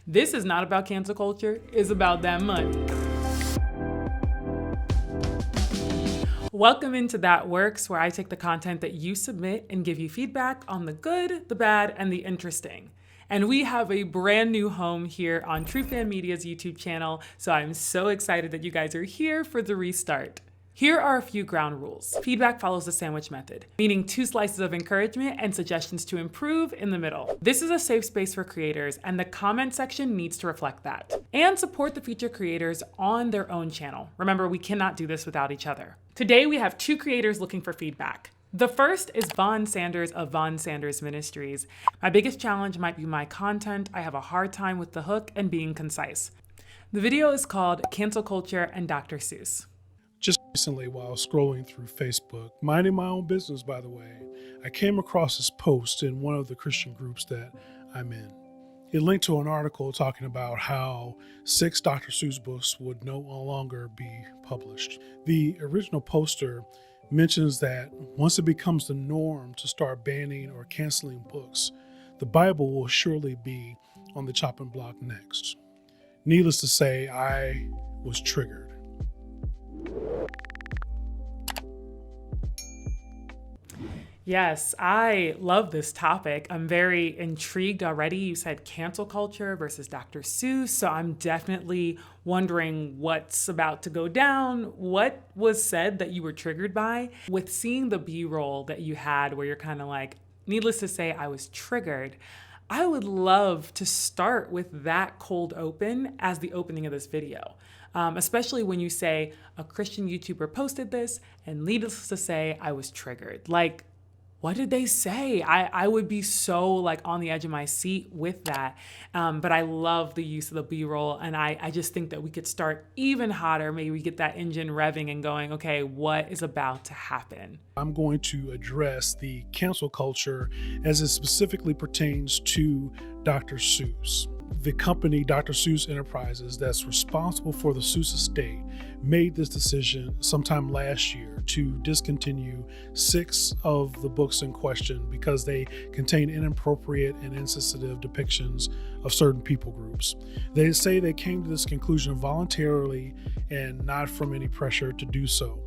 This is not about cancel culture, it's about that money. Welcome into That Works, where I take the content that you submit and give you feedback on the good, the bad, and the interesting. And we have a brand new home here on TrueFam Media's YouTube channel, so I'm so excited that you guys are here for the restart. Here are a few ground rules. Feedback follows the sandwich method, meaning 2 slices of encouragement and suggestions to improve in the middle. This is a safe space for creators, and the comment section needs to reflect that. And support the feature creators on their own channel. Remember, we cannot do this without each other. Today, we have 2 creators looking for feedback. The first is Vaughn Sanders of Vaughn Sanders Ministries. My biggest challenge might be my content. I have a hard time with the hook and being concise. The video is called Cancel Culture and Dr. Seuss. Just recently, while scrolling through Facebook, minding my own business, by the way, I came across this post in one of the Christian groups that I'm in. It linked to an article talking about how 6 Dr. Seuss books would no longer be published. The original poster mentions that once it becomes the norm to start banning or canceling books, the Bible will surely be on the chopping block next. Needless to say, I was triggered. Yes, I love this topic. I'm very intrigued already. You said cancel culture versus Dr. Seuss, so I'm definitely wondering what's about to go down. What was said that you were triggered by? With seeing the B-roll that you had where you're kind of like, needless to say, I was triggered. I would love to start with that cold open as the opening of this video. Especially when you say a Christian YouTuber posted this and needless to say, I was triggered. Like, what did they say? I would be so like on the edge of my seat with that. But I love the use of the B-roll. And I just think that we could start even hotter. Maybe we get that engine revving and going, okay, what is about to happen? I'm going to address the cancel culture as it specifically pertains to Dr. Seuss. The company, Dr. Seuss Enterprises, that's responsible for the Seuss estate, made this decision sometime last year to discontinue 6 of the books in question because they contain inappropriate and insensitive depictions of certain people groups. They say they came to this conclusion voluntarily and not from any pressure to do so.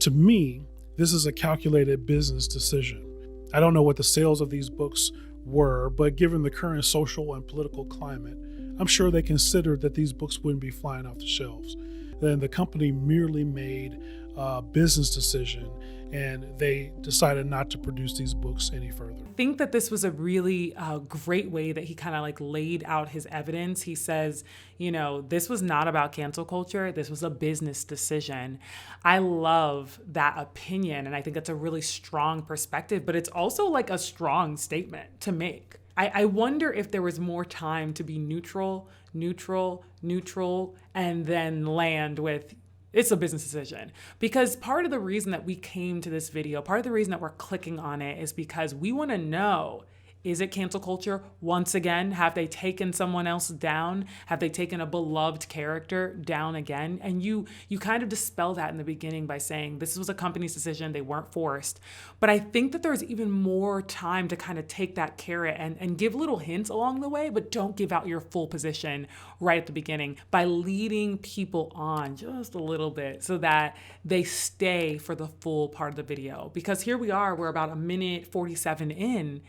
To me, this is a calculated business decision. I don't know what the sales of these books were, but given the current social and political climate, I'm sure they considered that these books wouldn't be flying off the shelves. Then the company merely made a business decision and they decided not to produce these books any further. I think that this was a really great way that he kind of like laid out his evidence. He says, you know, this was not about cancel culture. This was a business decision. I love that opinion. And I think that's a really strong perspective, but it's also like a strong statement to make. I wonder if there was more time to be neutral, and then land with, it's a business decision. Because part of the reason that we came to this video, part of the reason that we're clicking on it is because we want to know, is it cancel culture? Once again, have they taken someone else down? Have they taken a beloved character down again? And you kind of dispel that in the beginning by saying this was a company's decision, they weren't forced. But I think that there's even more time to kind of take that carrot and give little hints along the way, but don't give out your full position right at the beginning by leading people on just a little bit so that they stay for the full part of the video. Because here we are, we're about 1:47 in,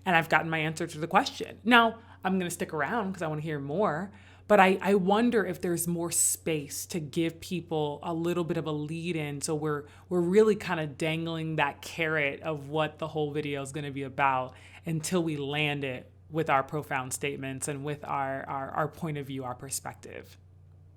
and I've gotten my answer to the question. Now, I'm going to stick around because I want to hear more, but I wonder if there's more space to give people a little bit of a lead in. So we're really kind of dangling that carrot of what the whole video is going to be about until we land it with our profound statements and with our point of view, our perspective.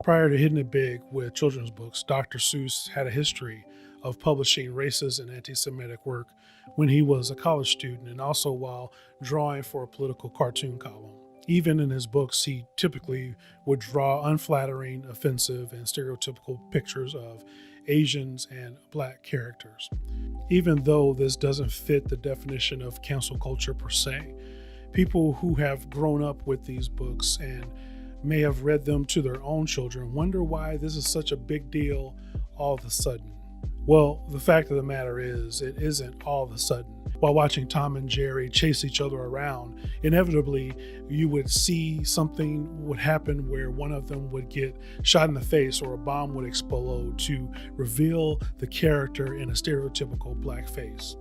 Prior to hitting it big with children's books, Dr. Seuss had a history of publishing racist and anti-Semitic work when he was a college student and also while drawing for a political cartoon column. Even in his books, he typically would draw unflattering, offensive, and stereotypical pictures of Asians and Black characters. Even though this doesn't fit the definition of cancel culture per se, people who have grown up with these books and may have read them to their own children wonder why this is such a big deal all of a sudden. Well, the fact of the matter is, it isn't all of a sudden. While watching Tom and Jerry chase each other around, inevitably you would see something would happen where one of them would get shot in the face or a bomb would explode to reveal the character in a stereotypical black face.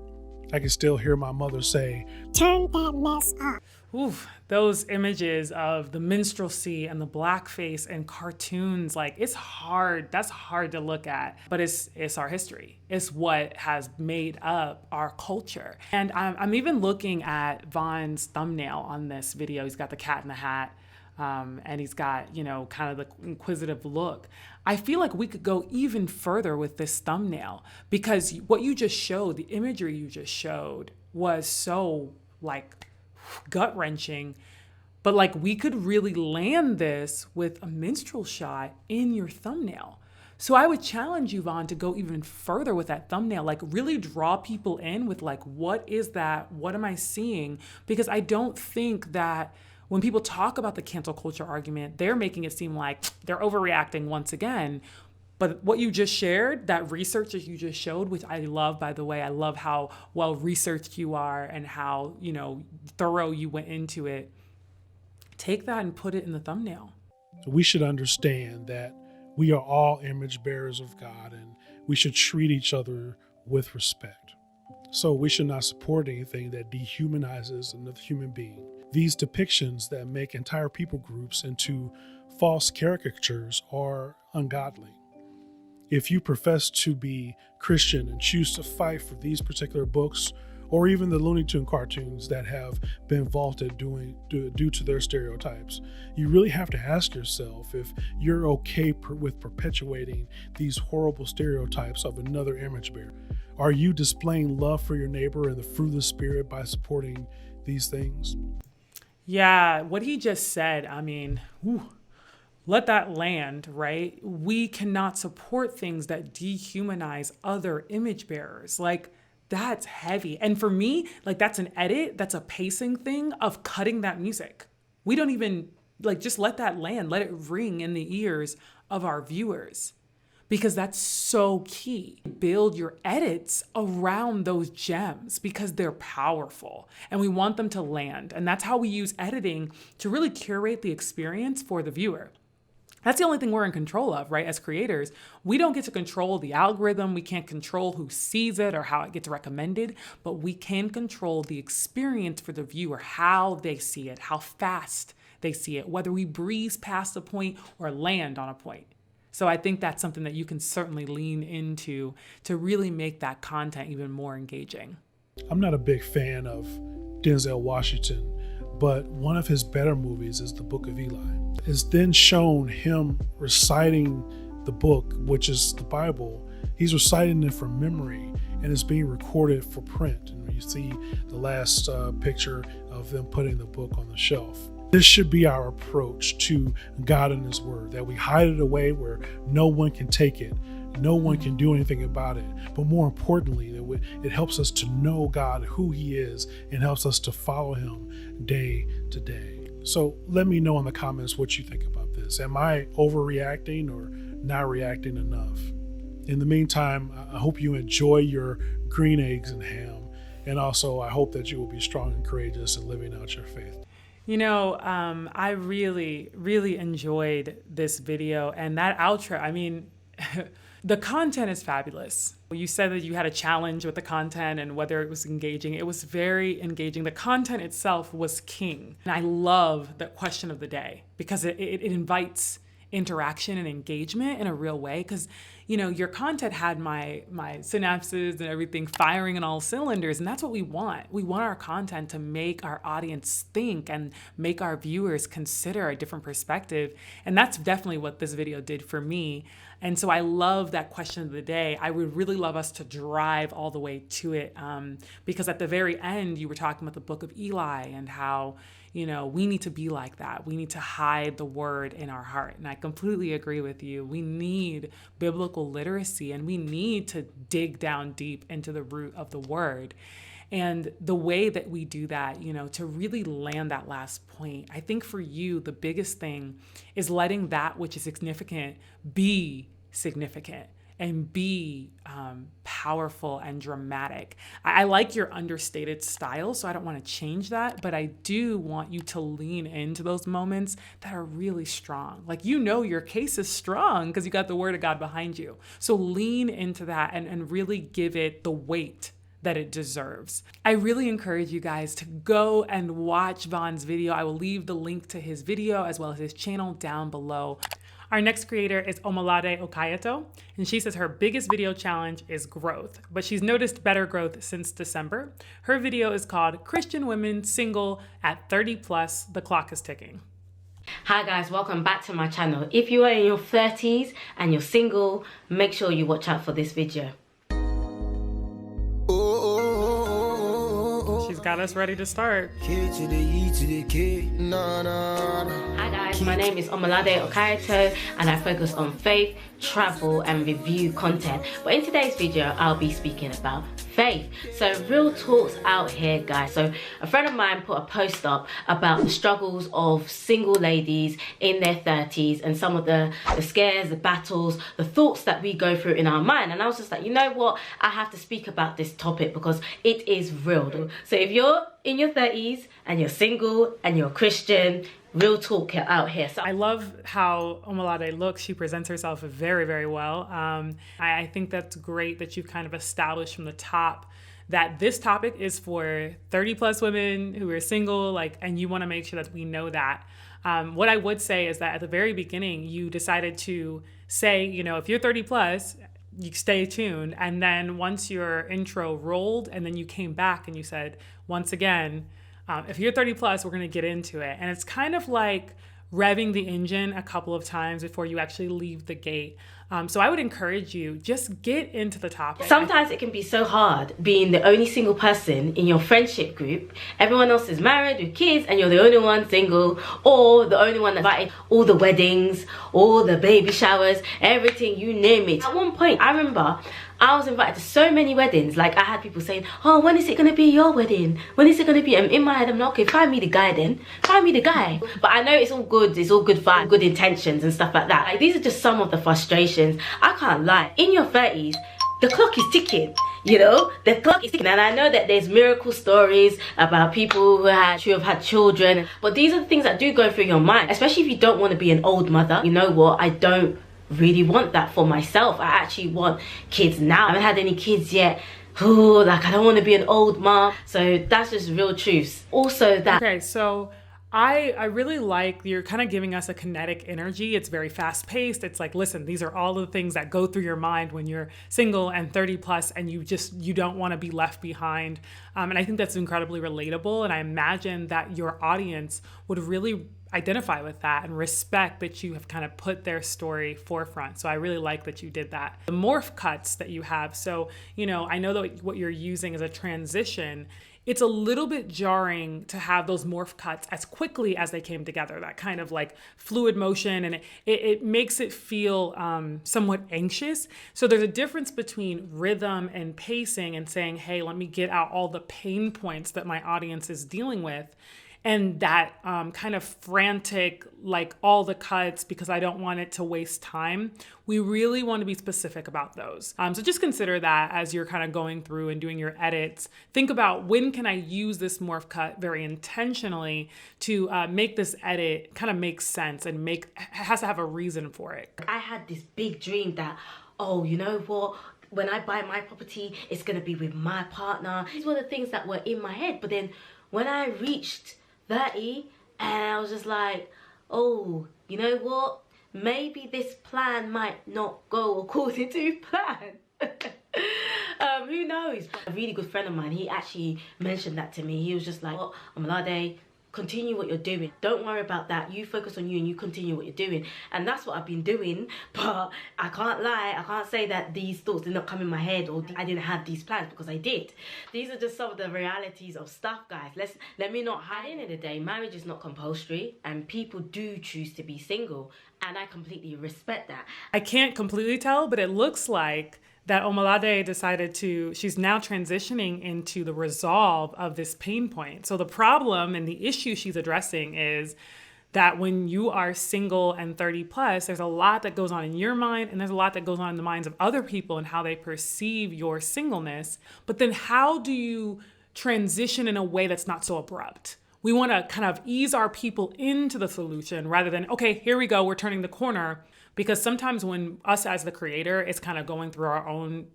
I can still hear my mother say, "Turn that mess up." Oof, those images of the minstrelsy and the blackface and cartoons, like it's hard. That's hard to look at, but it's our history. It's what has made up our culture. And I'm even looking at Vaughn's thumbnail on this video. He's got the cat in the hat. And he's got, kind of the inquisitive look. I feel like we could go even further with this thumbnail because what you just showed, the imagery you just showed was so like gut-wrenching, but like we could really land this with a minstrel shot in your thumbnail. So I would challenge you, Vaughn, to go even further with that thumbnail, like really draw people in with like, what is that? What am I seeing? Because I don't think that when people talk about the cancel culture argument, they're making it seem like they're overreacting once again. But what you just shared, that research that you just showed, which I love, by the way, I love how well researched you are and how, thorough you went into it. Take that and put it in the thumbnail. So we should understand that we are all image bearers of God and we should treat each other with respect. So we should not support anything that dehumanizes another human being. These depictions that make entire people groups into false caricatures are ungodly. If you profess to be Christian and choose to fight for these particular books, or even the Looney Tune cartoons that have been vaulted due to their stereotypes, you really have to ask yourself if you're okay with perpetuating these horrible stereotypes of another image bearer. Are you displaying love for your neighbor and the fruit of the Spirit by supporting these things? Yeah, what he just said, let that land, right? We cannot support things that dehumanize other image bearers. Like, that's heavy. And for me, like, that's an edit, that's a pacing thing of cutting that music. We don't even, just let that land, let it ring in the ears of our viewers. Because that's so key. Build your edits around those gems because they're powerful and we want them to land. And that's how we use editing to really curate the experience for the viewer. That's the only thing we're in control of, right? As creators, we don't get to control the algorithm. We can't control who sees it or how it gets recommended, but we can control the experience for the viewer, how they see it, how fast they see it, whether we breeze past a point or land on a point. So I think that's something that you can certainly lean into to really make that content even more engaging. I'm not a big fan of Denzel Washington, but one of his better movies is The Book of Eli. It's then shown him reciting the book, which is the Bible. He's reciting it from memory and it's being recorded for print. And you see the last picture of them putting the book on the shelf. This should be our approach to God and His Word, that we hide it away where no one can take it, no one can do anything about it. But more importantly, that it helps us to know God, who He is, and helps us to follow Him day to day. So let me know in the comments what you think about this. Am I overreacting or not reacting enough? In the meantime, I hope you enjoy your green eggs and ham. And also, I hope that you will be strong and courageous in living out your faith. I really, really enjoyed this video and that outro. The content is fabulous. You said that you had a challenge with the content and whether it was engaging. It was very engaging. The content itself was king. And I love the question of the day because it invites interaction and engagement in a real way. Because, your content had my synapses and everything firing on all cylinders. And that's what we want. We want our content to make our audience think and make our viewers consider a different perspective. And that's definitely what this video did for me. And so I love that question of the day. I would really love us to drive all the way to it because at the very end, you were talking about the Book of Eli and how, we need to be like that. We need to hide the word in our heart. And I completely agree with you. We need biblical literacy and we need to dig down deep into the root of the word. And the way that we do that, to really land that last point, I think for you, the biggest thing is letting that which is significant be significant and be powerful and dramatic. I like your understated style, so I don't want to change that, but I do want you to lean into those moments that are really strong. Like, you know, your case is strong because you got the word of God behind you. So lean into that and really give it the weight that it deserves. I really encourage you guys to go and watch Vaughn's video. I will leave the link to his video as well as his channel down below. Our next creator is Omolade Okaiyeto, and she says her biggest video challenge is growth, but she's noticed better growth since December. Her video is called Christian Women Single at 30 Plus, The Clock is Ticking. Hi guys, welcome back to my channel. If you are in your 30s and you're single, make sure you watch out for this video. She's got us ready to start. Hi guys, my name is Omolade Okaiyeto and I focus on faith, travel and review content. But in today's video, I'll be speaking about faith. So real talks out here, guys. So a friend of mine put a post up about the struggles of single ladies in their 30s and some of the scares, the battles, the thoughts that we go through in our mind. And I was just like, you know what? I have to speak about this topic because it is real. So if you're in your 30s and you're single and you're Christian, real talk out here. So I love how Omolade looks. She presents herself very, very well. I think that's great that you've kind of established from the top that this topic is for 30 plus women who are single, and you want to make sure that we know that. What I would say is that at the very beginning, you decided to say, you know, if you're 30 plus, you stay tuned. And then once your intro rolled and then you came back and you said, once again, if you're 30 plus, we're going to get into it. And it's kind of like revving the engine a couple of times before you actually leave the gate. So I would encourage you, just get into the topic. Sometimes it can be so hard being the only single person in your friendship group. Everyone else is married with kids and you're the only one single, or the only one that invited all the weddings, all the baby showers, everything, you name it. At one point, I remember I was invited to so many weddings. Like, I had people saying, oh, when is it going to be your wedding? When is it going to be? And in my head, I'm like, okay, find me the guy then. Find me the guy. But I know it's all good vibes, good intentions and stuff like that. Like, these are just some of the frustrations. I can't lie. In your 30s, the clock is ticking. You know, the clock is ticking. And I know that there's miracle stories about people who have had children. But these are the things that do go through your mind. Especially if you don't want to be an old mother. You know what? I don't really want that for myself. I actually want kids now. I haven't had any kids yet. Ooh, I don't want to be an old mom. So that's just real truths. Also that... Okay, so I really like you're kind of giving us a kinetic energy. It's very fast paced. It's like, listen, these are all the things that go through your mind when you're single and 30 plus and you don't want to be left behind. And I think that's incredibly relatable. And I imagine that your audience would really identify with that and respect that you have kind of put their story forefront. So I really like that you did that. The morph cuts that you have. So, you know, I know that what you're using is a transition. It's a little bit jarring to have those morph cuts as quickly as they came together, that kind of like fluid motion, and it makes it feel somewhat anxious. So there's a difference between rhythm and pacing and saying, hey, let me get out all the pain points that my audience is dealing with. And that kind of frantic, like all the cuts because I don't want it to waste time. We really want to be specific about those. So just consider that as you're kind of going through and doing your edits. Think about, when can I use this morph cut very intentionally to make this edit kind of make sense and has to have a reason for it. I had this big dream that, oh, you know what? When I buy my property, it's going to be with my partner. These were the things that were in my head. But then when I reached 30 and I was just like, oh, you know what? Maybe this plan might not go according to plan. Who knows? A really good friend of mine, he actually mentioned that to me. He was just like, oh, Omolade, continue what you're doing. Don't worry about that. You focus on you and you continue what you're doing. And that's what I've been doing. But I can't lie. I can't say that these thoughts did not come in my head or I didn't have these plans, because I did. These are just some of the realities of stuff, guys. Let me not hide. At the end of the day, marriage is not compulsory and people do choose to be single. And I completely respect that. I can't completely tell, but it looks like that Omolade decided she's now transitioning into the resolve of this pain point. So the problem and the issue she's addressing is that when you are single and 30 plus, there's a lot that goes on in your mind, and there's a lot that goes on in the minds of other people and how they perceive your singleness. But then how do you transition in a way that's not so abrupt? We want to kind of ease our people into the solution rather than, okay, here we go, we're turning the corner. Because sometimes when us as the creator is kind of going through our own,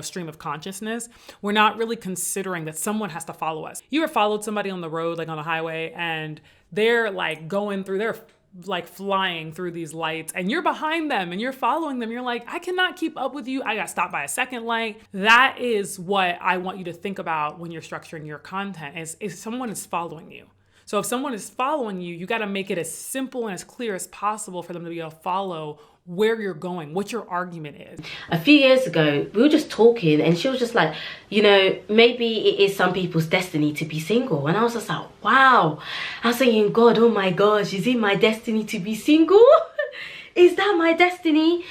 stream of consciousness, we're not really considering that someone has to follow us. You ever followed somebody on the road, like on the highway, and they're like they're like flying through these lights, and you're behind them and you're following them. You're like, I cannot keep up with you. I got stopped by a second light. That is what I want you to think about when you're structuring your content is someone is following you. So if someone is following you, you got to make it as simple and as clear as possible for them to be able to follow where you're going, what your argument is. A few years ago, we were just talking and she was just like, maybe it is some people's destiny to be single. And I was just like, wow. I was thinking, God, oh my gosh, is it my destiny to be single? Is that my destiny?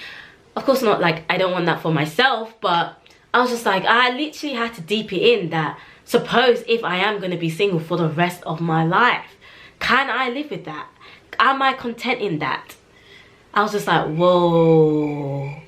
Of course not, like, I don't want that for myself, but I was just like, I literally had to deep it in that suppose if I am going to be single for the rest of my life, can I live with that? Am I content in that? I was just like, whoa,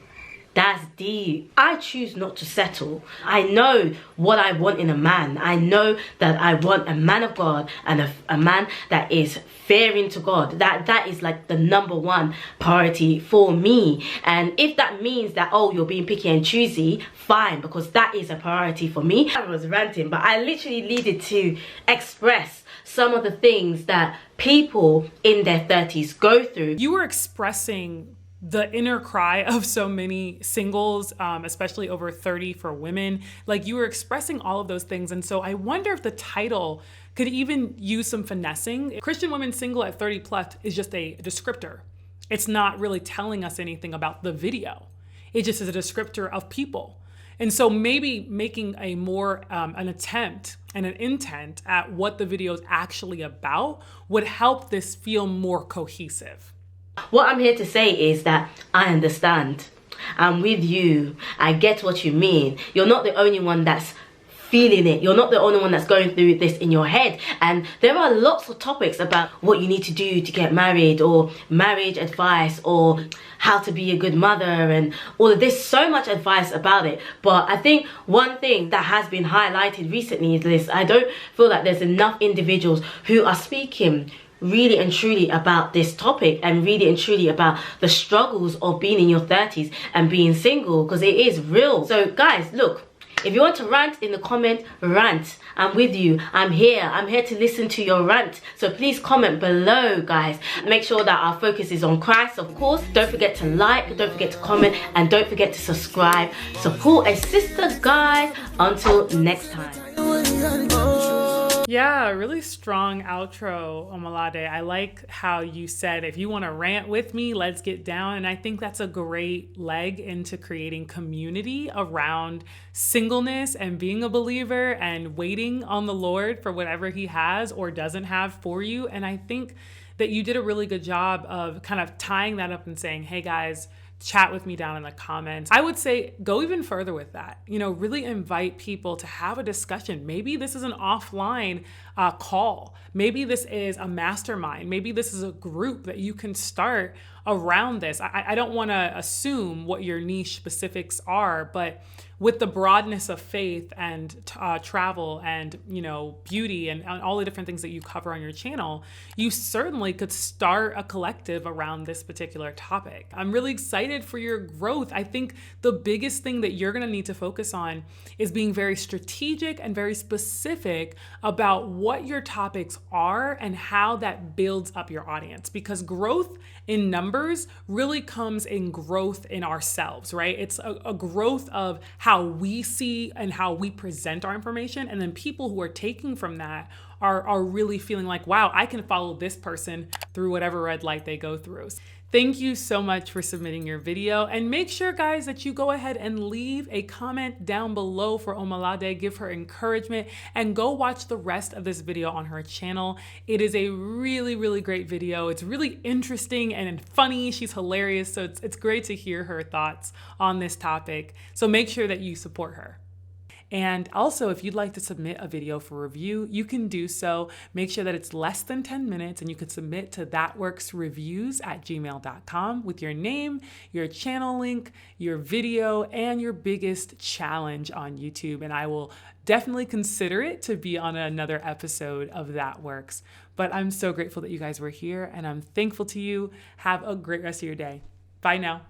that's deep. I choose not to settle. I know what I want in a man. I know that I want a man of God and a man that is fearing to God. That is like the number one priority for me. And if that means that, oh, you're being picky and choosy, fine, because that is a priority for me. I was ranting, but I literally needed to express some of the things that people in their 30s go through. You were expressing the inner cry of so many singles, especially over 30 for women. Like, you were expressing all of those things. And so I wonder if the title could even use some finessing. Christian women single at 30 plus is just a descriptor. It's not really telling us anything about the video. It just is a descriptor of people. And so maybe making a more, an attempt and an intent at what the video is actually about would help this feel more cohesive. What I'm here to say is that I understand. I'm with you. I get what you mean. You're not the only one that's feeling it. You're not the only one that's going through this in your head. And there are lots of topics about what you need to do to get married, or marriage advice, or how to be a good mother, and all of this. So much advice about it. But I think one thing that has been highlighted recently is this. I don't feel like there's enough individuals who are speaking really and truly about this topic, and really and truly about the struggles of being in your 30s and being single, because it is real. So guys, look, if you want to rant in the comment, rant. I'm with you. I'm here to listen to your rant. So please comment below, guys. Make sure that our focus is on Christ, of course. Don't forget to like, don't forget to comment, and don't forget to subscribe. Support a sister, guys. Until next time. Yeah, really strong outro, Omolade. I like how you said, if you want to rant with me, let's get down. And I think that's a great leg into creating community around singleness and being a believer and waiting on the Lord for whatever he has or doesn't have for you. And I think that you did a really good job of kind of tying that up and saying, hey guys, chat with me down in the comments. I would say go even further with that. Really invite people to have a discussion. Maybe this is an offline call. Maybe this is a mastermind. Maybe this is a group that you can start around this. I don't want to assume what your niche specifics are, but with the broadness of faith and travel and beauty and all the different things that you cover on your channel, you certainly could start a collective around this particular topic. I'm really excited for your growth. I think the biggest thing that you're going to need to focus on is being very strategic and very specific about what your topics are and how that builds up your audience, because growth in numbers really comes in growth in ourselves, right? It's a growth of how we see and how we present our information. And then people who are taking from that are really feeling like, wow, I can follow this person through whatever red light they go through. Thank you so much for submitting your video, and make sure, guys, that you go ahead and leave a comment down below for Omolade. Give her encouragement and go watch the rest of this video on her channel. It is a really, really great video. It's really interesting and funny. She's hilarious. So it's great to hear her thoughts on this topic. So make sure that you support her. And also, if you'd like to submit a video for review, you can do so. Make sure that it's less than 10 minutes, and you can submit to thatworksreviews@gmail.com with your name, your channel link, your video, and your biggest challenge on YouTube. And I will definitely consider it to be on another episode of That Works. But I'm so grateful that you guys were here, and I'm thankful to you. Have a great rest of your day. Bye now.